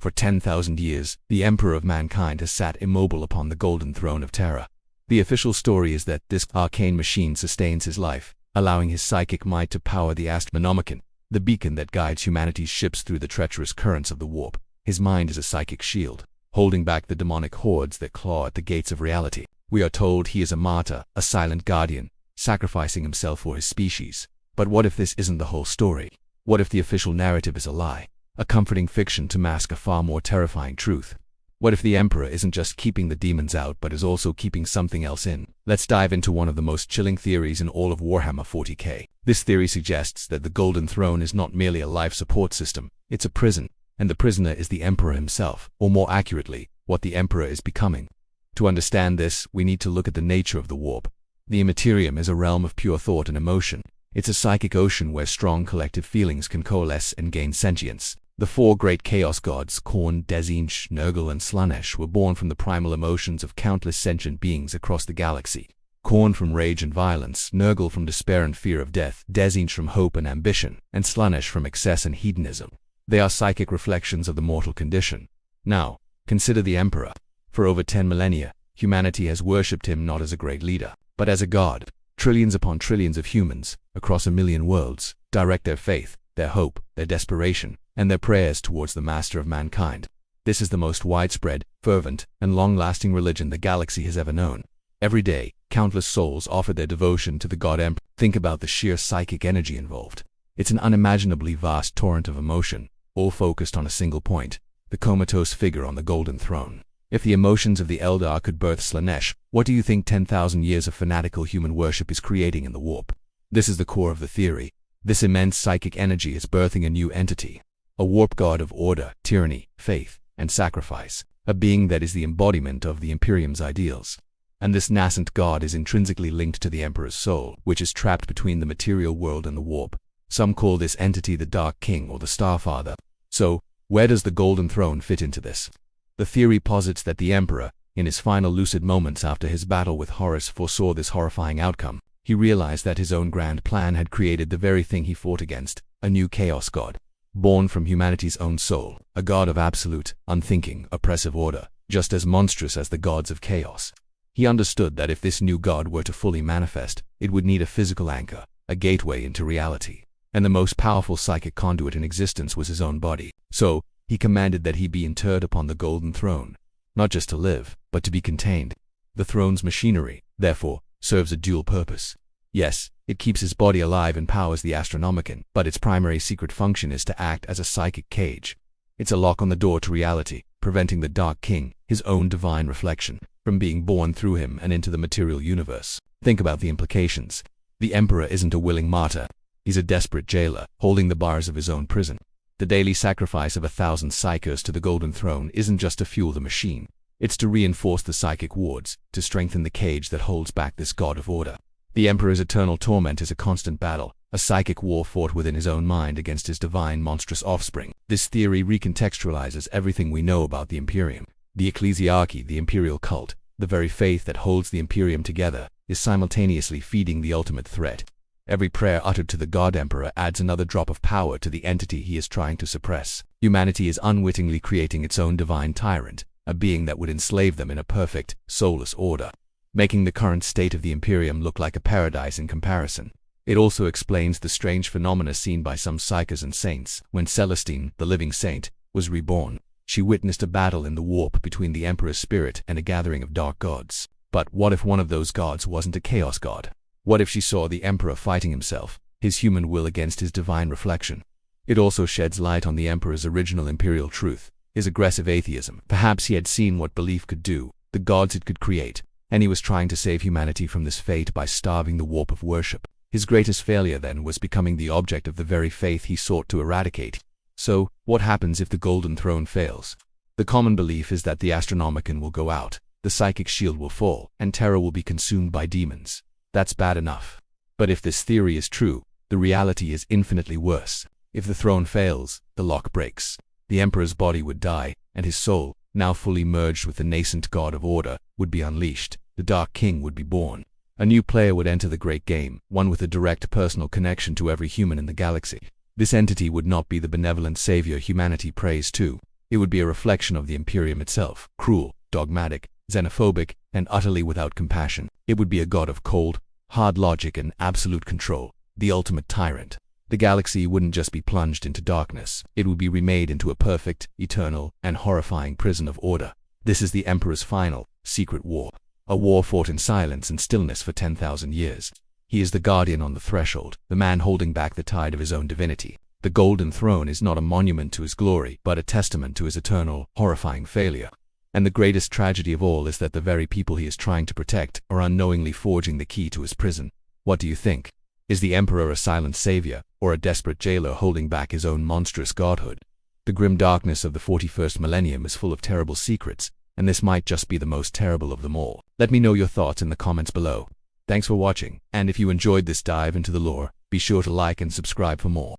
For 10,000 years, the Emperor of mankind has sat immobile upon the golden throne of terror. The official story is that this arcane machine sustains his life, allowing his psychic might to power the Astronomicon, the beacon that guides humanity's ships through the treacherous currents of the warp. His mind is a psychic shield, holding back the demonic hordes that claw at the gates of reality. We are told he is a martyr, a silent guardian, sacrificing himself for his species. But what if this isn't the whole story? What if the official narrative is a lie? A comforting fiction to mask a far more terrifying truth? What if the Emperor isn't just keeping the demons out but is also keeping something else in? Let's dive into one of the most chilling theories in all of Warhammer 40k. This theory suggests that the Golden Throne is not merely a life support system, it's a prison, and the prisoner is the Emperor himself, or more accurately, what the Emperor is becoming. To understand this, we need to look at the nature of the warp. The Immaterium is a realm of pure thought and emotion. It's a psychic ocean where strong collective feelings can coalesce and gain sentience. The four great chaos gods, Khorne, Dezinch, Nurgle, and Slaanesh, were born from the primal emotions of countless sentient beings across the galaxy. Khorne from rage and violence, Nurgle from despair and fear of death, Dezinch from hope and ambition, and Slaanesh from excess and hedonism. They are psychic reflections of the mortal condition. Now, consider the Emperor. For over 10 millennia, humanity has worshipped him not as a great leader, but as a god. Trillions upon trillions of humans, across a million worlds, direct their faith, their hope, their desperation, and their prayers towards the master of mankind. This is the most widespread, fervent, and long-lasting religion the galaxy has ever known. Every day, countless souls offer their devotion to the god Emperor. Think about the sheer psychic energy involved. It's an unimaginably vast torrent of emotion, all focused on a single point, the comatose figure on the golden throne. If the emotions of the Eldar could birth Slaanesh, what do you think 10,000 years of fanatical human worship is creating in the warp? This is the core of the theory. This immense psychic energy is birthing a new entity. A warp god of order, tyranny, faith, and sacrifice. A being that is the embodiment of the Imperium's ideals. And this nascent god is intrinsically linked to the Emperor's soul, which is trapped between the material world and the warp. Some call this entity the Dark King or the Starfather. So, where does the Golden Throne fit into this? The theory posits that the Emperor, in his final lucid moments after his battle with Horus, foresaw this horrifying outcome. He realized that his own grand plan had created the very thing he fought against, a new chaos god. Born from humanity's own soul, a god of absolute, unthinking, oppressive order, just as monstrous as the gods of chaos. He understood that if this new god were to fully manifest, it would need a physical anchor, a gateway into reality. And the most powerful psychic conduit in existence was his own body. So, he commanded that he be interred upon the Golden Throne, not just to live, but to be contained. The throne's machinery, therefore, serves a dual purpose. Yes, it keeps his body alive and powers the Astronomicon, but its primary secret function is to act as a psychic cage. It's a lock on the door to reality, preventing the Dark King, his own divine reflection, from being born through him and into the material universe. Think about the implications. The Emperor isn't a willing martyr. He's a desperate jailer, holding the bars of his own prison. The daily sacrifice of 1,000 psychers to the Golden Throne isn't just to fuel the machine. It's to reinforce the psychic wards, to strengthen the cage that holds back this god of order. The Emperor's eternal torment is a constant battle, a psychic war fought within his own mind against his divine monstrous offspring. This theory recontextualizes everything we know about the Imperium. The ecclesiarchy, the imperial cult, the very faith that holds the Imperium together, is simultaneously feeding the ultimate threat. Every prayer uttered to the God Emperor adds another drop of power to the entity he is trying to suppress. Humanity is unwittingly creating its own divine tyrant, a being that would enslave them in a perfect, soulless order, making the current state of the Imperium look like a paradise in comparison. It also explains the strange phenomena seen by some psychers and saints. When Celestine, the living saint, was reborn, she witnessed a battle in the warp between the Emperor's spirit and a gathering of dark gods. But what if one of those gods wasn't a chaos god? What if she saw the Emperor fighting himself, his human will against his divine reflection? It also sheds light on the Emperor's original imperial truth, his aggressive atheism. Perhaps he had seen what belief could do, the gods it could create, and he was trying to save humanity from this fate by starving the warp of worship. His greatest failure then was becoming the object of the very faith he sought to eradicate. So, what happens if the Golden Throne fails? The common belief is that the Astronomicon will go out, the psychic shield will fall, and Terra will be consumed by demons. That's bad enough. But if this theory is true, the reality is infinitely worse. If the throne fails, the lock breaks. The Emperor's body would die, and his soul, now fully merged with the nascent god of order, would be unleashed. The Dark King would be born. A new player would enter the great game, one with a direct personal connection to every human in the galaxy. This entity would not be the benevolent savior humanity prays to. It would be a reflection of the Imperium itself, cruel, dogmatic, xenophobic, and utterly without compassion. It would be a god of cold, hard logic and absolute control, the ultimate tyrant. The galaxy wouldn't just be plunged into darkness, it would be remade into a perfect, eternal, and horrifying prison of order. This is the Emperor's final, secret war. A war fought in silence and stillness for 10,000 years. He is the guardian on the threshold, the man holding back the tide of his own divinity. The Golden Throne is not a monument to his glory, but a testament to his eternal, horrifying failure. And the greatest tragedy of all is that the very people he is trying to protect are unknowingly forging the key to his prison. What do you think? Is the Emperor a silent savior, or a desperate jailer holding back his own monstrous godhood? The grim darkness of the 41st millennium is full of terrible secrets, and this might just be the most terrible of them all. Let me know your thoughts in the comments below. Thanks for watching, and if you enjoyed this dive into the lore, be sure to like and subscribe for more.